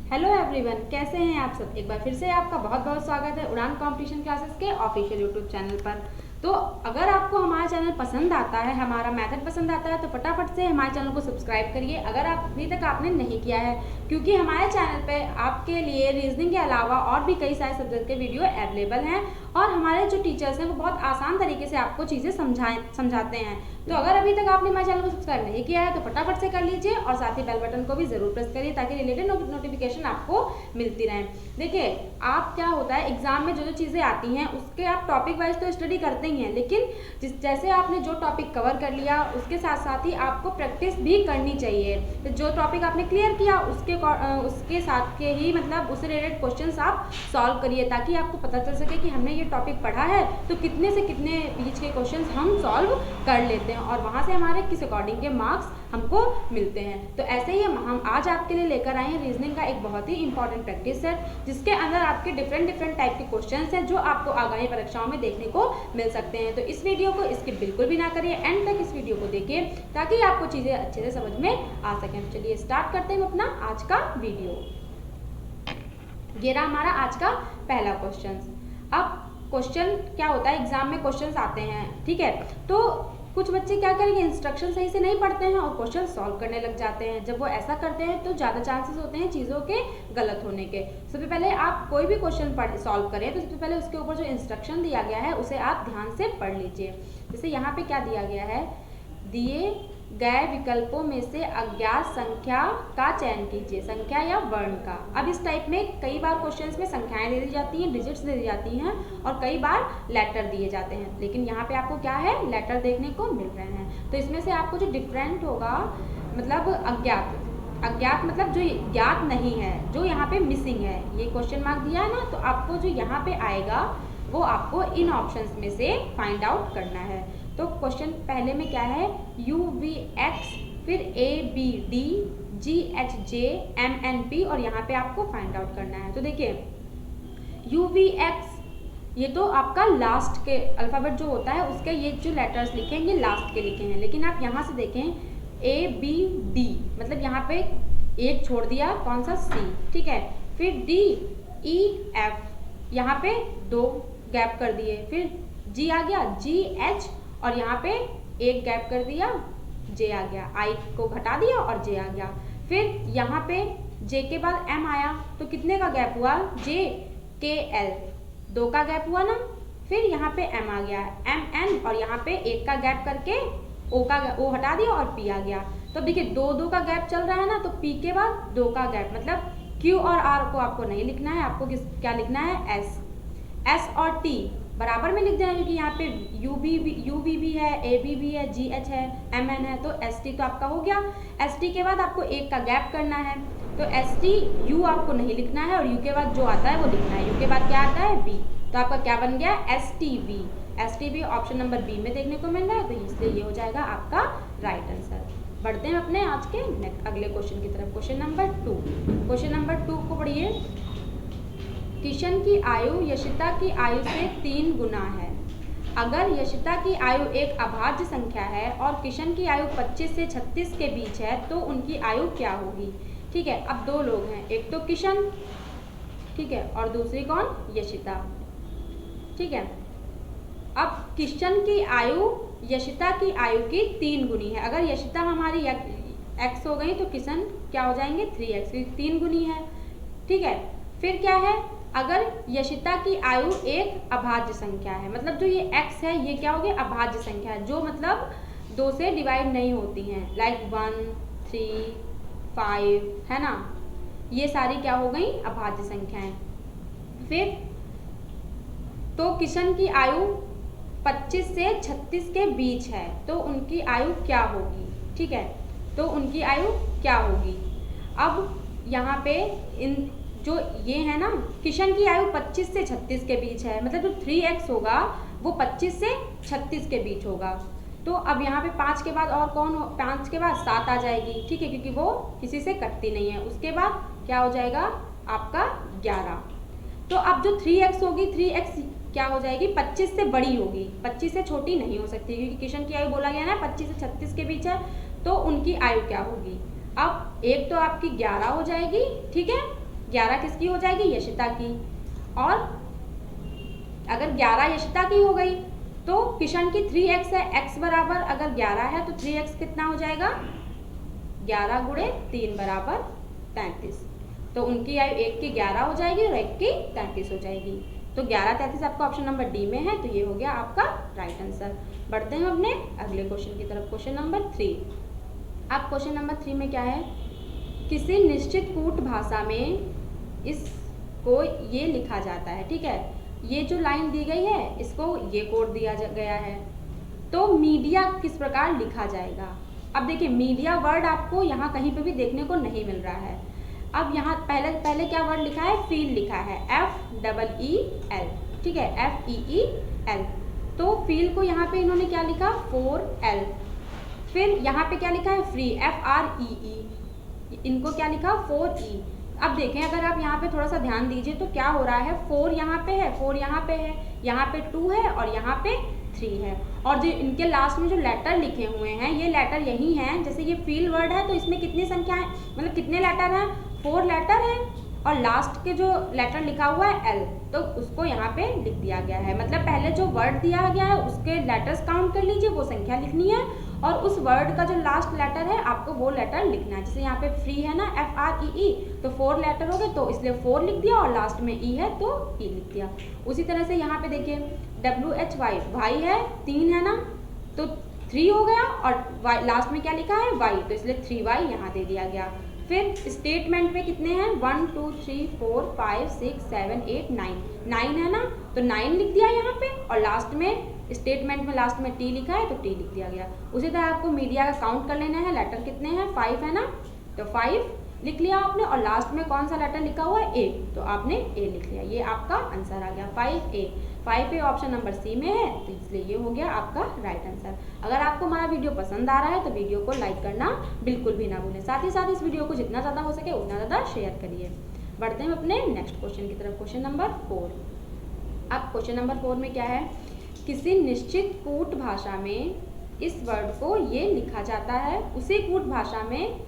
Hello everyone, कैसे हैं आप सब। एक बार फिर से आपका बहुत बहुत स्वागत है उड़ान कंपटीशन क्लासेस के ऑफिशियल यूट्यूब चैनल पर। तो अगर आपको हमारा चैनल पसंद आता है, हमारा मेथड पसंद आता है, तो फटाफट से हमारे चैनल को सब्सक्राइब करिए अगर आप अभी तक आपने नहीं किया है, क्योंकि हमारे चैनल पे आपके लिए रीजनिंग के अलावा और भी कई सारे सब्जेक्ट के वीडियो अवेलेबल हैं और हमारे जो टीचर्स हैं वो बहुत आसान तरीके से आपको चीज़ें समझाते हैं। तो अगर अभी तक आपने हमारे चैनल को सब्सक्राइब नहीं किया है तो फटाफट से कर लीजिए और साथ ही बेल बटन को भी जरूर प्रेस करिए ताकि रिलेटेड नोटिफिकेशन आपको मिलती रहे। देखिए, आप क्या होता है एग्जाम में जो जो चीज़ें आती हैं उसके आप टॉपिक वाइज तो स्टडी करते ही हैं, लेकिन जैसे आपने जो टॉपिक कवर कर लिया उसके साथ साथ ही आपको प्रैक्टिस भी करनी चाहिए। तो जो टॉपिक आपने क्लियर किया उसके साथ के ही मतलब उससे रिलेटेड क्वेश्चंस आप सॉल्व करिए ताकि आपको पता चल सके कि हमने ये टॉपिक पढ़ा है तो कितने से कितने बीच के क्वेश्चंस हम सॉल्व कर लेते हैं और वहाँ से हमारे किस अकॉर्डिंग के मार्क्स हमको मिलते हैं। तो ऐसे ही हम आज आपके लिए लेकर आए हैं रीजनिंग का एक बहुत ही इंपॉर्टेंट प्रैक्टिस सेट, जिसके अंदर आपके डिफरेंट टाइप के क्वेश्चंस हैं जो आपको आगामी परीक्षाओं में देखने को मिल सकते हैं। तो इस वीडियो को स्किप बिल्कुल भी ना करिए, एंड तक इस वीडियो को देखिए ताकि आपको चीज़ें अच्छे से समझ में आ सकें। तो चलिए स्टार्ट करते हैं अपना आज का वीडियो। ये रहा हमारा आज का पहला क्वेश्चन। अब क्वेश्चन क्या होता है, एग्जाम में क्वेश्चंस आते हैं, ठीक है, तो कुछ बच्चे क्या करेंगे, इंस्ट्रक्शन सही से नहीं पढ़ते हैं और क्वेश्चन सॉल्व करने लग जाते हैं। जब वो ऐसा करते हैं तो ज़्यादा चांसेस होते हैं चीज़ों के गलत होने के। सबसे पहले आप कोई भी क्वेश्चन सॉल्व करें तो सबसे पहले उसके ऊपर जो इंस्ट्रक्शन दिया गया है उसे आप ध्यान से पढ़ लीजिए। जैसे यहाँ पे क्या दिया गया है, दिए गए विकल्पों में से अज्ञात संख्या का चयन कीजिए, संख्या या वर्ण का। अब इस टाइप में कई बार क्वेश्चंस में संख्याएं दे दी जाती हैं, डिजिट्स दे दी जाती हैं और कई बार लेटर दिए जाते हैं, लेकिन यहाँ पे आपको क्या है, लेटर देखने को मिल रहे हैं। तो इसमें से आपको जो डिफरेंट होगा मतलब अज्ञात मतलब जो ज्ञात नहीं है, जो यहाँ पे मिसिंग है, ये क्वेश्चन मार्क दिया है ना, तो आपको जो यहाँ पे आएगा वो आपको इन ऑप्शंस में से फाइंड आउट करना है। तो क्वेश्चन पहले में क्या है, यू वी एक्स, फिर A B D, G H J, M N P और यहाँ पे आपको फाइंड आउट करना है। तो देखिए यू वी एक्स ये तो आपका लास्ट के अल्फ़ाबेट जो होता है उसके ये जो लेटर्स लिखे हैं ये लास्ट के लिखे हैं, लेकिन आप यहाँ से देखें ए बी डी मतलब यहाँ पे एक छोड़ दिया, कौन सा, सी, ठीक है, फिर डी ई एफ यहाँ पे दो गैप कर दिए, फिर जी आ गया, जी एच और यहाँ पे एक गैप कर दिया, जे आ गया, आई को घटा दिया और जे आ गया, फिर यहाँ पे जे के बाद एम आया तो कितने का गैप हुआ, जे के एल, दो का गैप हुआ ना, फिर यहाँ पे एम आ गया, एम एन और यहाँ पे एक का गैप करके ओ हटा दिया और पी आ गया। तो देखिए दो का गैप चल रहा है ना, तो पी के बाद दो का गैप मतलब क्यू और आर को आपको नहीं लिखना है, आपको क्या लिखना है, एस और टी बराबर में लिख देना, क्योंकि यहाँ पे यू बी भी है, ए बी भी है, जी एच है, एम एन है, तो एस टी तो आपका हो गया। एस टी के बाद आपको एक का गैप करना है, तो एस टी यू आपको नहीं लिखना है और यू के बाद जो आता है वो लिखना है, यू के बाद क्या आता है, बी, तो आपका क्या बन गया, S T V. S T V option number B में देखने को मिल रहा है, तो इसलिए ये हो जाएगा आपका राइट आंसर। बढ़ते हैं अपने आज के अगले क्वेश्चन की तरफ। क्वेश्चन नंबर 2, क्वेश्चन नंबर 2 को पढ़िए। किशन की आयु यशिता की आयु से 3 गुना है। अगर यशिता की आयु एक अभाज्य संख्या है और किशन की आयु 25 से 36 के बीच है तो उनकी आयु क्या होगी। ठीक है, अब दो लोग हैं, एक तो किशन, ठीक है, और दूसरी कौन, यशिता, ठीक है। अब किशन की आयु यशिता की आयु की 3 गुनी है। अगर यशिता हमारी x हो गई तो किशन क्या हो जाएंगे, 3x, 3 गुनी है, ठीक है। फिर क्या है, अगर यशिता की आयु एक अभाज्य संख्या है, मतलब जो ये x है ये क्या हो गया, अभाज्य संख्या है, जो मतलब 2 से डिवाइड नहीं होती हैं, लाइक 1, 3, 5 है ना, ये सारी क्या हो गई, अभाज्य संख्याएं। फिर तो किशन की आयु 25 से 36 के बीच है तो उनकी आयु क्या होगी, ठीक है, तो उनकी आयु क्या होगी। अब यहाँ पे इन जो ये है ना, किशन की आयु 25 से 36 के बीच है, मतलब जो 3x होगा वो 25 से 36 के बीच होगा। तो अब यहाँ पे 5 के बाद और कौन हो, 5 के बाद 7 आ जाएगी, ठीक है, क्योंकि वो किसी से कटती नहीं है। उसके बाद क्या हो जाएगा आपका 11। तो अब जो 3x होगी, 3x क्या हो जाएगी, 25 से बड़ी होगी, 25 से छोटी नहीं हो सकती, क्योंकि किशन की आयु बोला गया ना 25 से 36 के बीच है, तो उनकी आयु क्या होगी। अब एक तो आपकी 11 हो जाएगी, ठीक है, 11 किसकी हो जाएगी? यशिता की। और अगर 11 यशिता की हो गई तो किशन की 3x है, x बराबर अगर 11 है तो 3x कितना हो जाएगा? 11 गुणे 3 बराबर 33। तो उनकी आयु एक की 11 हो जाएगी और एक की 33 हो जाएगी। तो 11 33 आपका ऑप्शन नंबर डी में है, तो ये हो गया आपका राइट आंसर। बढ़ते हैं अपने अगले क्वेश्चन की तरफ, क्वेश्चन नंबर 3। अब क्वेश्चन नंबर 3 में क्या है? किसी निश्चित कूट भाषा में इसको ये लिखा जाता है, ठीक है, ये जो लाइन दी गई है इसको ये कोड दिया गया है, तो मीडिया किस प्रकार लिखा जाएगा? अब देखिए मीडिया वर्ड आपको यहाँ कहीं पे भी देखने को नहीं मिल रहा है। अब यहाँ पहले क्या वर्ड लिखा है? फील लिखा है, FEEL, ठीक है, FEEL। तो फील को यहाँ पे इन्होंने क्या लिखा? 4L। फिर यहाँ पे क्या लिखा है? Free, FREE। इनको क्या लिखा? 4E। अब देखें अगर आप यहाँ पे थोड़ा सा ध्यान दीजिए तो क्या हो रहा है? 4 यहाँ पे है, 4 यहाँ पे है, यहाँ पे 2 है और यहाँ पे 3 है। और जो इनके लास्ट में जो लेटर लिखे हुए हैं ये लेटर यही हैं। जैसे ये फील वर्ड है तो इसमें कितनी संख्या है, मतलब कितने लेटर हैं? 4 लेटर हैं। और लास्ट के जो लेटर लिखा हुआ है L, तो उसको यहाँ पे लिख दिया गया है। मतलब पहले जो वर्ड दिया गया है उसके लेटर्स काउंट कर लीजिए, वो संख्या लिखनी है, और उस वर्ड का जो लास्ट लेटर है आपको वो लेटर लिखना है। जैसे यहाँ पे फ्री है ना, FREE, तो 4 लेटर हो गए तो इसलिए 4 लिख दिया, और लास्ट में E है तो E लिख दिया। उसी तरह से यहाँ पे देखिए WHY, भाई है, 3 है ना, तो 3 हो गया, और लास्ट में क्या लिखा है? Y, तो इसलिए 3Y यहाँ दे दिया गया। फिर स्टेटमेंट में कितने हैं? 1 2 3 4 5 6 7 8 9 है ना, तो 9 लिख दिया यहाँ पे, और लास्ट में स्टेटमेंट में लास्ट में T लिखा है तो T लिख दिया गया। उसी तरह आपको मीडिया का काउंट कर लेना है, लेटर कितने हैं? 5 है ना, तो 5 लिख लिया आपने, और लास्ट में कौन सा लेटर लिखा हुआ है? A, तो आपने A लिख लिया। ये आपका आंसर आ गया 5A। 5A option number C में है, तो इसलिए ये हो गया आपका राइट आंसर। अगर आपको हमारा वीडियो पसंद आ रहा है तो वीडियो को लाइक करना बिल्कुल भी ना भूलें। साथ ही साथ इस वीडियो को जितना ज़्यादा हो सके उतना ज़्यादा शेयर करिए। बढ़ते हैं अपने नेक्स्ट क्वेश्चन की तरफ, क्वेश्चन नंबर 4। अब क्वेश्चन नंबर 4 में क्या है? किसी निश्चित कूट भाषा में इस वर्ड को ये लिखा जाता है, उसी कूट भाषा में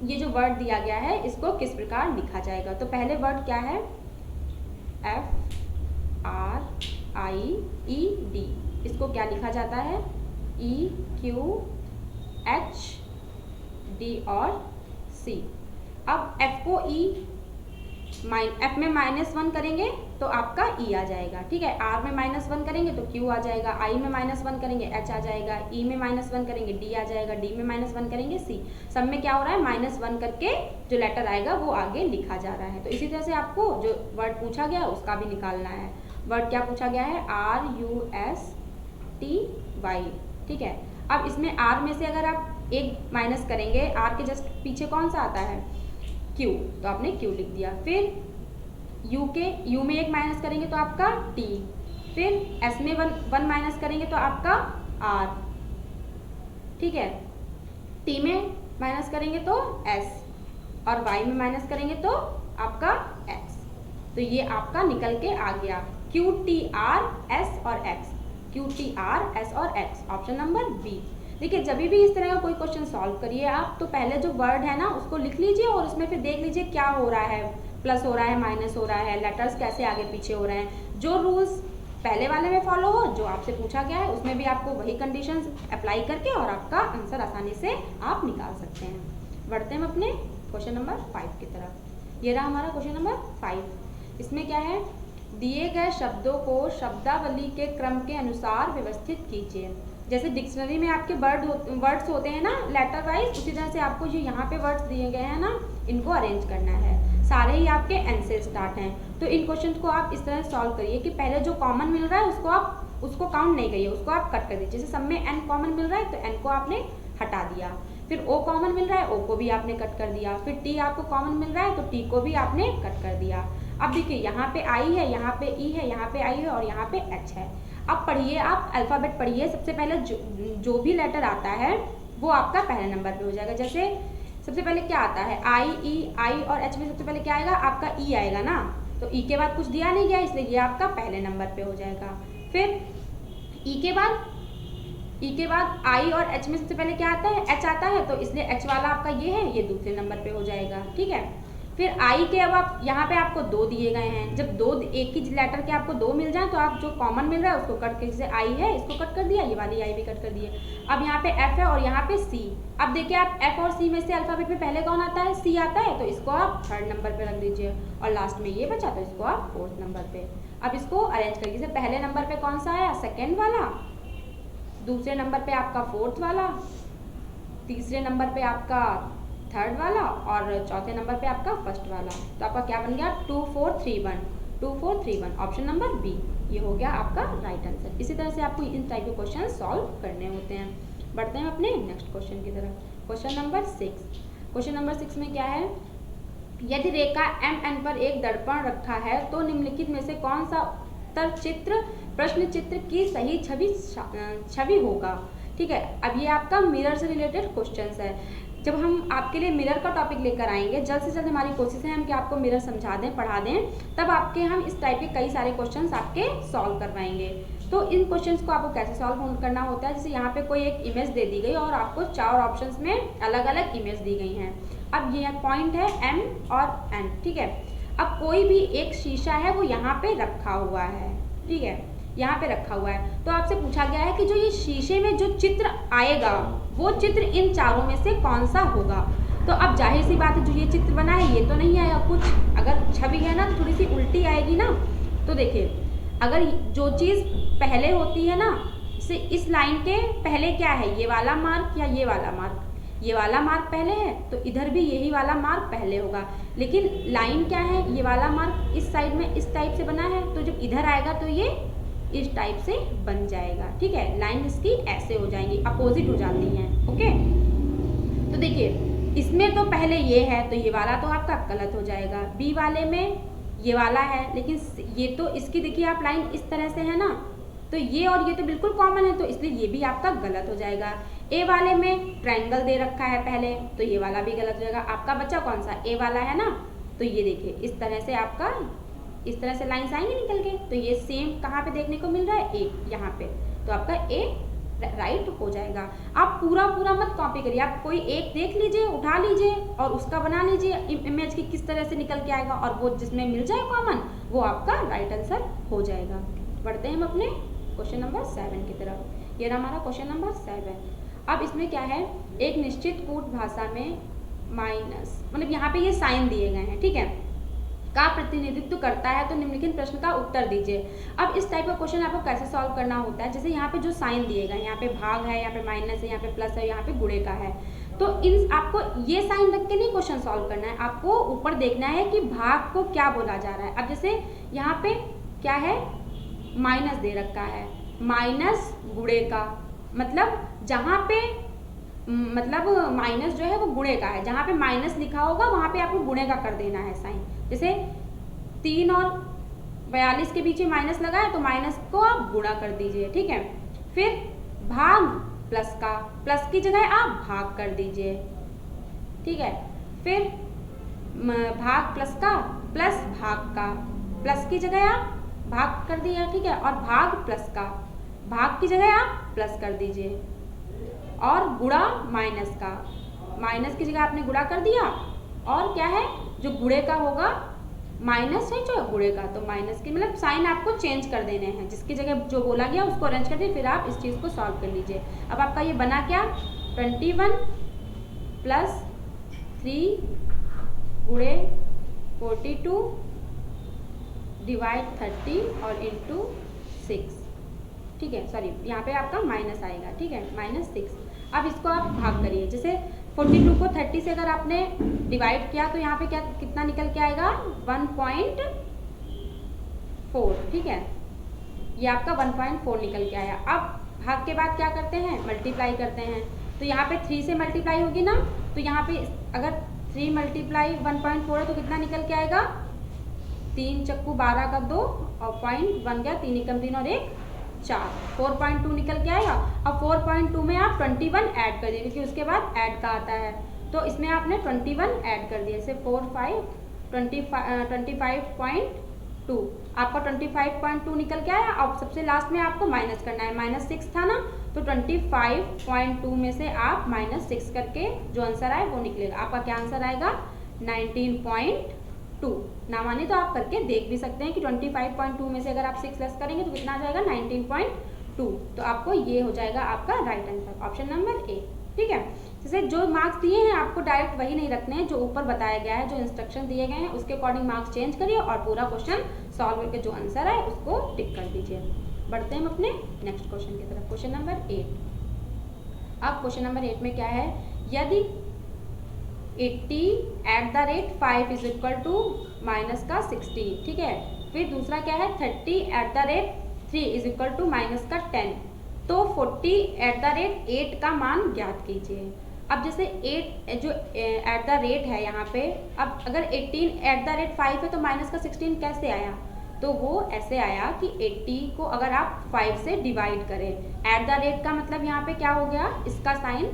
ये जो वर्ड दिया गया है इसको किस प्रकार लिखा जाएगा? तो पहले वर्ड क्या है? FRIED, इसको क्या लिखा जाता है? EQHD और C। अब F को F में -1 करेंगे तो आपका E आ जाएगा, ठीक है, R में -1 करेंगे तो Q आ जाएगा, I में -1 करेंगे H आ जाएगा, E में -1 करेंगे D आ जाएगा, D में -1 करेंगे C। सब में क्या हो रहा है? -1 करके जो लेटर आएगा वो आगे लिखा जा रहा है। तो इसी तरह से आपको जो वर्ड पूछा गया उसका भी निकालना है। वर्ड क्या पूछा गया है? RUSTY, ठीक है। अब इसमें R में से अगर आप एक माइनस करेंगे, R के जस्ट पीछे कौन सा आता है? Q, तो आपने Q लिख दिया। फिर U में एक माइनस करेंगे तो आपका T, फिर S में वन माइनस करेंगे तो आपका R, ठीक है, T में माइनस करेंगे तो S, और Y में माइनस करेंगे तो आपका X। तो ये आपका निकल के आ गया QTRS और X, QTRS और X, ऑप्शन नंबर B। देखिए जब भी इस तरह का कोई क्वेश्चन सॉल्व करिए आप, तो पहले जो वर्ड है ना उसको लिख लीजिए, और उसमें फिर देख लीजिए क्या हो रहा है, प्लस हो रहा है, माइनस हो रहा है, लेटर्स कैसे आगे पीछे हो रहे हैं। जो रूल्स पहले वाले में फॉलो हो, जो आपसे पूछा गया है उसमें भी आपको वही कंडीशंस अप्लाई करके और आपका आंसर आसानी से आप निकाल सकते हैं। बढ़ते हैं अपने क्वेश्चन नंबर 5 की तरफ। ये रहा हमारा क्वेश्चन नंबर 5। इसमें क्या है? दिए गए शब्दों को शब्दावली के क्रम के अनुसार व्यवस्थित कीजिए। जैसे डिक्शनरी में आपके वर्ड्स होते हैं ना लेटर वाइज, उसी तरह से आपको जो यहाँ पे वर्ड्स दिए गए हैं ना इनको अरेंज करना है। सारे ही आपके एन से स्टार्ट हैं, तो इन क्वेश्चन को आप इस तरह सॉल्व करिए कि पहले जो कॉमन मिल रहा है उसको काउंट नहीं करिए, उसको आप कट कर दीजिए। जैसे सब में एन कॉमन मिल रहा है तो एन को आपने हटा दिया, फिर ओ कॉमन मिल रहा है ओ को भी आपने कट कर दिया, फिर टी आपको कॉमन मिल रहा है तो टी को भी आपने कट कर दिया। अब देखिए यहाँ पे आई है, यहाँ पे ई है, यहाँ पे आई है और यहाँ पे एच है। अब पढ़िए, आप अल्फ़ाबेट पढ़िए। सबसे पहले जो भी लेटर आता है वो आपका पहले नंबर पे हो जाएगा। जैसे सबसे पहले क्या आता है? आई, ई, आई और एच में सबसे पहले क्या आएगा? आपका ई आएगा ना, तो ई के बाद कुछ दिया नहीं गया इसलिए ये आपका पहले नंबर पे हो जाएगा। फिर ई के बाद आई और एच में सबसे पहले क्या आता है? एच आता है, तो इसलिए एच वाला आपका ये है, ये दूसरे नंबर पे हो जाएगा, ठीक है। फिर आई के अब आप यहाँ पे आपको 2 दिए गए हैं, जब दो एक ही लेटर के आपको 2 मिल जाए तो आप जो कॉमन मिल रहा है उसको कट कर, जैसे आई है इसको कट कर दिया, ये वाली आई भी कट कर दिए। अब यहाँ पे एफ है और यहाँ पे सी। अब देखिए आप एफ और सी में से अल्फाबेट में पहले कौन आता है, सी आता है, तो इसको आप 3rd नंबर पे रख दीजिए और लास्ट में ये बचा तो इसको आप 4th नंबर पे। अब इसको अरेंज करिए, जैसे पहले नंबर पे कौन सा आया, 2nd वाला, दूसरे नंबर पे आपका 4th वाला, तीसरे नंबर पे आपका 3rd वाला और चौथे नंबर पे आपका 1st वाला। तो आपका क्या बन गया, 2 4 3 1, 2 4 3 1, ऑप्शन नंबर बी, ये हो गया आपका राइट आंसर। इसी तरह से आपको इन टाइप के क्वेश्चन सॉल्व करने होते हैं। बढ़ते हैं अपने नेक्स्ट क्वेश्चन की तरफ। Question number 6। क्वेश्चन नंबर 6 में क्या है, यदि रेखा MN पर एक दर्पण रखा है तो निम्नलिखित में से कौन सा उत्तर चित्र प्रश्न चित्र की सही छवि होगा। ठीक है, अब ये आपका मिरर से रिलेटेड क्वेश्चंस है। जब हम आपके लिए मिरर का टॉपिक लेकर आएंगे, जल्द से जल्द हमारी कोशिश है हम कि आपको मिरर समझा दें, पढ़ा दें, तब आपके हम इस टाइप के कई सारे क्वेश्चंस आपके सॉल्व करवाएंगे। तो इन क्वेश्चंस को आपको कैसे सॉल्व करना होता है, जैसे यहाँ पे कोई एक इमेज दे दी गई और आपको 4 ऑप्शंस में अलग अलग इमेज दी गई हैं। अब ये पॉइंट है M और N, ठीक है। अब कोई भी एक शीशा है वो यहाँ पे रखा हुआ है, ठीक है, यहाँ पे रखा हुआ है। तो आपसे पूछा गया है कि जो ये शीशे में जो चित्र आएगा वो चित्र इन चारों में से कौन सा होगा। तो अब जाहिर सी बात है जो ये चित्र बना है ये तो नहीं आएगा, कुछ अगर छवि है ना तो थोड़ी सी उल्टी आएगी ना। तो देखिए अगर जो चीज़ पहले होती है ना, से इस लाइन के पहले क्या है, ये वाला मार्क या ये वाला मार्क, ये वाला मार्क पहले है तो इधर भी यही वाला मार्क पहले होगा। लेकिन लाइन क्या है, ये वाला मार्क इस साइड में इस टाइप से बना है तो जब इधर आएगा तो ये इस टाइप से बन जाएगा, ठीक है। लाइन इसकी ऐसे हो जाएंगी, अपोजिट हो जाती हैं, ओके। तो देखिए इसमें तो पहले ये है तो ये वाला तो आपका गलत हो जाएगा। बी वाले में ये वाला है लेकिन ये तो इसकी देखिए आप लाइन इस तरह से है ना, तो ये और ये तो बिल्कुल कॉमन है तो इसलिए ये भी आपका गलत हो जाएगा। ए वाले में ट्रायंगल दे रखा है पहले तो ये वाला भी गलत हो जाएगा। आपका बच्चा कौन सा, ए वाला है ना, तो ये देखिए इस तरह से आपका इस तरह से लाइन्स आएंगे निकल के, तो ये सेम कहाँ पे देखने को मिल रहा है, ए यहाँ पे, तो आपका ए राइट हो जाएगा। आप पूरा पूरा मत कॉपी करिए, आप कोई एक देख लीजिए, उठा लीजिए और उसका बना लीजिए इमेज की किस तरह से निकल के आएगा और वो जिसमें मिल जाए कॉमन वो आपका राइट आंसर हो जाएगा। बढ़ते हैं हम अपने क्वेश्चन नंबर 7 की तरफ। ये रहा हमारा क्वेश्चन नंबर 7। अब इसमें क्या है, एक निश्चित कूट भाषा में माइनस मतलब यहाँ पे ये साइन दिए गए हैं, ठीक है, का प्रतिनिधित्व करता है तो निम्नलिखित प्रश्न का उत्तर दीजिए। अब इस टाइप का क्वेश्चन आपको कैसे सॉल्व करना होता है, जैसे यहाँ पे जो साइन दिए गए, यहाँ पे भाग है, यहाँ पे माइनस है, यहाँ पे प्लस है, यहाँ पे गुणे का है, तो इन आपको ये साइन रख के नहीं क्वेश्चन सॉल्व करना है, आपको ऊपर देखना है कि भाग को क्या बोला जा रहा है। अब जैसे यहाँ पे क्या है, माइनस दे रखा है, माइनस गुणे का, मतलब जहाँ पे मतलब माइनस जो है वो गुणे का है, जहाँ पे माइनस लिखा होगा वहाँ पे आपको गुणे का कर देना है साइन। जैसे 3 और 42 के बीच में माइनस लगा है तो माइनस को आप गुणा कर दीजिए, ठीक है। फिर भाग प्लस का, प्लस की जगह आप भाग कर दीजिए, ठीक है। फिर भाग प्लस का प्लस भाग का, प्लस की जगह आप भाग कर दिया, ठीक है, और भाग प्लस का, भाग की जगह आप प्लस कर दीजिए, और गुणा माइनस का, माइनस की जगह आपने गुणा कर दिया, और क्या है जो गुणे का होगा माइनस है जो गुणे का, तो माइनस की मतलब साइन आपको चेंज कर देने हैं, जिसकी जगह जो बोला गया उसको अरेंज कर दिए, फिर आप इस चीज़ को सॉल्व कर लीजिए। अब आपका ये बना क्या, 21 प्लस 3 गुणे 42 डिवाइड 30 और इंटू 6, ठीक है, सॉरी यहाँ पे आपका माइनस आएगा, ठीक है, -6। अब इसको आप भाग करिए, जैसे 42 को 30 से अगर आपने डिवाइड किया तो यहाँ पे क्या कितना निकल के आएगा, 1.4, ठीक है, ये आपका 1.4 निकल के आया। अब भाग के बाद क्या करते हैं, मल्टीप्लाई करते हैं, तो यहाँ पे 3 से मल्टीप्लाई होगी ना, तो यहाँ पे अगर 3 मल्टीप्लाई 1.4 है तो कितना निकल के आएगा, 3 चक्कू 12 का 2 और पॉइंट बन गया, 3 एकम 3 और 1 4, 4.2 निकल के आएगा। अब 4.2 में आप 21 ऐड कर दीजिए क्योंकि उसके बाद ऐड का आता है, तो इसमें आपने 21 ऐड कर दिया, जैसे 25.2 आपका 25.2 निकल के आया। अब सबसे लास्ट में आपको माइनस करना है, -6 था ना, तो 25.2 में से आप -6 करके जो आंसर आए वो निकलेगा। आपका क्या आंसर आएगा, 19.2। ना माने तो आप करके देख भी सकते हैं कि 25.2 में से अगर आप 6 लेस करेंगे तो कितना आ जाएगा 19.2। तो आपको ये हो जाएगा आपका right answer, option number A. ठीक है, जैसे जो मार्क्स दिए हैं आपको डायरेक्ट वही नहीं रखने हैं जो ऊपर बताया गया है, जो इंस्ट्रक्शन दिए गए हैं उसके अकॉर्डिंग मार्क्स चेंज करिए और पूरा क्वेश्चन सॉल्व करके जो आंसर है उसको टिक कर दीजिए। बढ़ते हैं हम अपने नेक्स्ट क्वेश्चन की तरफ, क्वेश्चन नंबर 8। अब क्वेश्चन नंबर 8 में क्या है, यदि 80 @ 5 इज इक्वल टू माइनस का 16, ठीक है। फिर दूसरा क्या है 30 @ 3 इज इक्वल टू माइनस का 10, तो 40 @ 8 का मान ज्ञात कीजिए। अब जैसे 8 जो एट द रेट है यहाँ पे, अब अगर 18 @ 5 है तो माइनस का 16 कैसे आया, तो वो ऐसे आया कि 80 को अगर आप 5 से डिवाइड करें, एट द रेट का मतलब यहाँ पे क्या हो गया, इसका साइन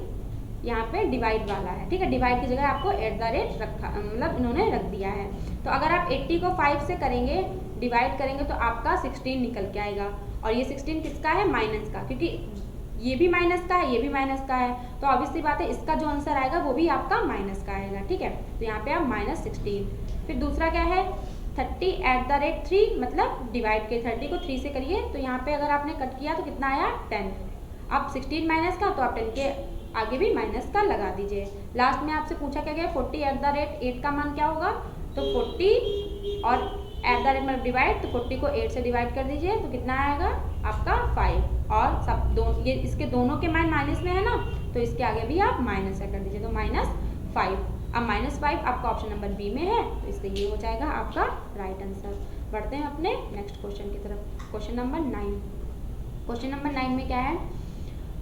यहाँ पे डिवाइड वाला है, ठीक है। डिवाइड की जगह आपको एट द रेट रखा, मतलब इन्होंने रख दिया है। तो अगर आप 80 को 5 से करेंगे, डिवाइड करेंगे तो आपका 16 निकल के आएगा। और ये 16 किसका है, माइनस का, क्योंकि ये भी माइनस का है, ये भी माइनस का है, तो ऑब्वियसली बात है इसका जो आंसर आएगा वो भी आपका माइनस का आएगा, ठीक है। तो यहाँ पे आप -16। फिर दूसरा क्या है 30 @ 3, मतलब डिवाइड के 30 को 3 से करिए, तो यहाँ पे अगर आपने कट किया तो कितना आया 10। अब 16 माइनस का, तो आप 10 के आगे भी माइनस का लगा दीजिए। लास्ट में आपसे पूछा क्या गया 40 @ 8 का मान क्या होगा, तो 40 और एट द रेट मतलब डिवाइड, तो 40 को 8 से डिवाइड कर दीजिए तो कितना आएगा आपका 5। और सब ये इसके दोनों के मान माइनस में है ना, तो इसके आगे भी आप माइनस कर दीजिए, तो -5। अब -5 आपका ऑप्शन नंबर बी में है, तो इससे ये हो जाएगा आपका राइट आंसर। बढ़ते हैं अपने नेक्स्ट क्वेश्चन की तरफ, क्वेश्चन नंबर 9। क्वेश्चन नंबर 9 में क्या है,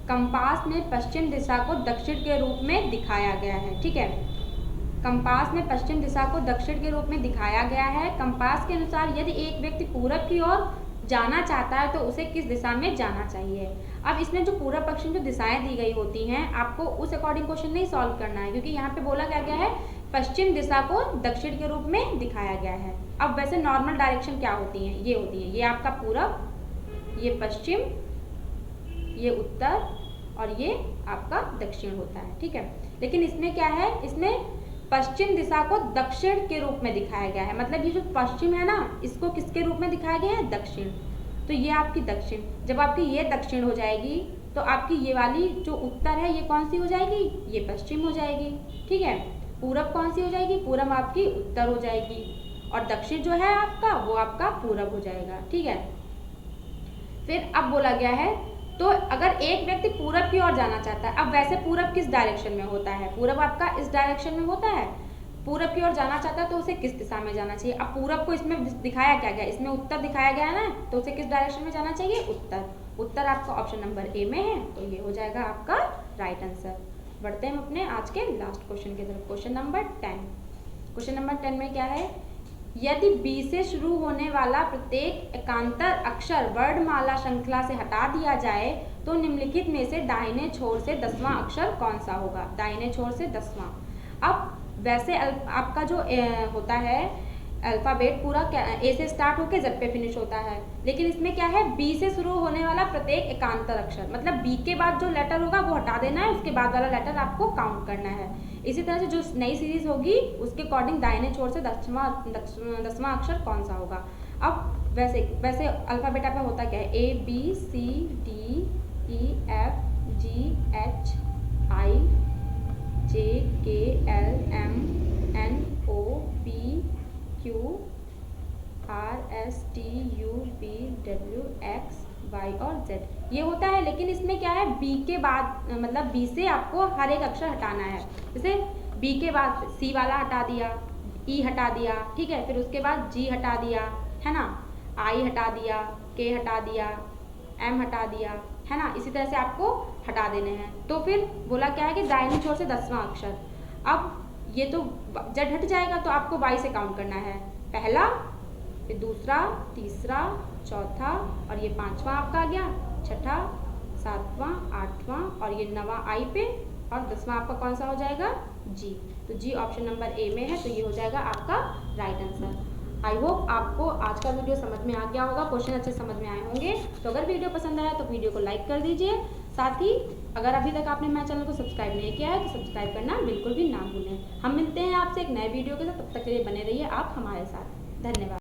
कंपास में पश्चिम दिशा को दक्षिण के रूप में दिखाया गया है, ठीक है। कंपास में पश्चिम दिशा को दक्षिण के रूप में दिखाया गया है। कंपास के अनुसार यदि एक व्यक्ति पूरब की ओर जाना चाहता है तो उसे किस दिशा में जाना चाहिए। अब इसमें जो पूरब पश्चिम जो दिशाएं दी गई होती हैं, आपको उस अकॉर्डिंग क्वेश्चन नहीं सॉल्व करना है, क्योंकि यहाँ पे बोला क्या गया है पश्चिम दिशा को दक्षिण के रूप में दिखाया गया है। अब वैसे नॉर्मल डायरेक्शन क्या होती है, ये होती है, ये आपका पूरब, ये पश्चिम, ये उत्तर और ये आपका दक्षिण होता है, ठीक है। लेकिन इसमें क्या है, इसमें पश्चिम दिशा को दक्षिण के रूप में दिखाया गया है, मतलब ये जो पश्चिम है ना, इसको किसके रूप में दिखाया गया है, दक्षिण। तो ये आपकी दक्षिण, जब आपकी ये दक्षिण हो जाएगी तो आपकी ये वाली जो उत्तर है ये कौन सी हो जाएगी, ये पश्चिम हो जाएगी, ठीक है। पूरब कौन सी हो जाएगी, पूरब आपकी उत्तर हो जाएगी, और दक्षिण जो है आपका वो आपका पूरब हो जाएगा, ठीक है। फिर अब बोला गया है, तो अगर एक व्यक्ति पूरब की ओर जाना चाहता है, अब वैसे पूरब किस डायरेक्शन में होता है, पूरब आपका इस डायरेक्शन में होता है। पूरब की ओर जाना चाहता है तो उसे किस दिशा में जाना चाहिए। अब पूरब को इसमें दिखाया क्या गया, इसमें उत्तर दिखाया गया है ना, तो उसे किस डायरेक्शन में जाना चाहिए, उत्तर। उत्तर आपका ऑप्शन नंबर ए में है, तो ये हो जाएगा आपका राइट आंसर। बढ़ते हैं हम अपने आज के लास्ट क्वेश्चन की तरफ, क्वेश्चन नंबर 10। क्वेश्चन नंबर 10 में क्या है, यदि बी से शुरू होने वाला प्रत्येक एकांतर अक्षर वर्णमाला श्रृंखला से हटा दिया जाए तो निम्नलिखित में से दाहिने छोर से 10वां अक्षर कौन सा होगा, दाहिने छोर से 10वां। अब वैसे आपका जो होता है अल्फ़ाबेट पूरा ए से स्टार्ट होकर जेड पे फिनिश होता है, लेकिन इसमें क्या है बी से शुरू होने वाला प्रत्येक एकांतर अक्षर, मतलब बी के बाद जो लेटर होगा वो हटा देना है, उसके बाद वाला लेटर आपको काउंट करना है। इसी तरह से जो नई सीरीज होगी उसके अकॉर्डिंग दाहिने छोर से 10वां अक्षर कौन सा होगा। अब वैसे अल्फ़ाबेट आपका होता क्या है, ABCDEFGHIJKLMNOPQRSTUVWX Y और Z, ये होता है। लेकिन इसमें क्या है, बी के बाद मतलब बी से आपको हर एक अक्षर हटाना है। जैसे बी के बाद सी वाला हटा दिया, ई हटा दिया, ठीक है। फिर उसके बाद जी हटा दिया, है ना, आई हटा दिया, के हटा दिया, एम हटा दिया, है ना। इसी तरह से आपको हटा देने हैं। तो फिर बोला क्या है कि दाहिनी छोर से 10वां अक्षर। अब ये तो जब हट जाएगा तो आपको वाई से काउंट करना है, पहला, फिर दूसरा, तीसरा, चौथा और ये 5वां आपका आ गया, छठा, 7वां, 8वां और ये 9वां आई पे, और 10वां आपका कौन सा हो जाएगा, जी। तो जी ऑप्शन नंबर ए में है, तो ये हो जाएगा आपका राइट आंसर। आई होप आपको आज का वीडियो समझ में आ गया होगा, क्वेश्चन अच्छे समझ में आए होंगे। तो अगर वीडियो पसंद आया तो वीडियो को लाइक कर दीजिए, साथ ही अगर अभी तक आपने हमारे चैनल को सब्सक्राइब नहीं किया है तो सब्सक्राइब करना बिल्कुल भी ना भूलें। हम मिलते हैं आपसे एक नए वीडियो के साथ, तब तक के लिए बने रहिए आप हमारे साथ। धन्यवाद।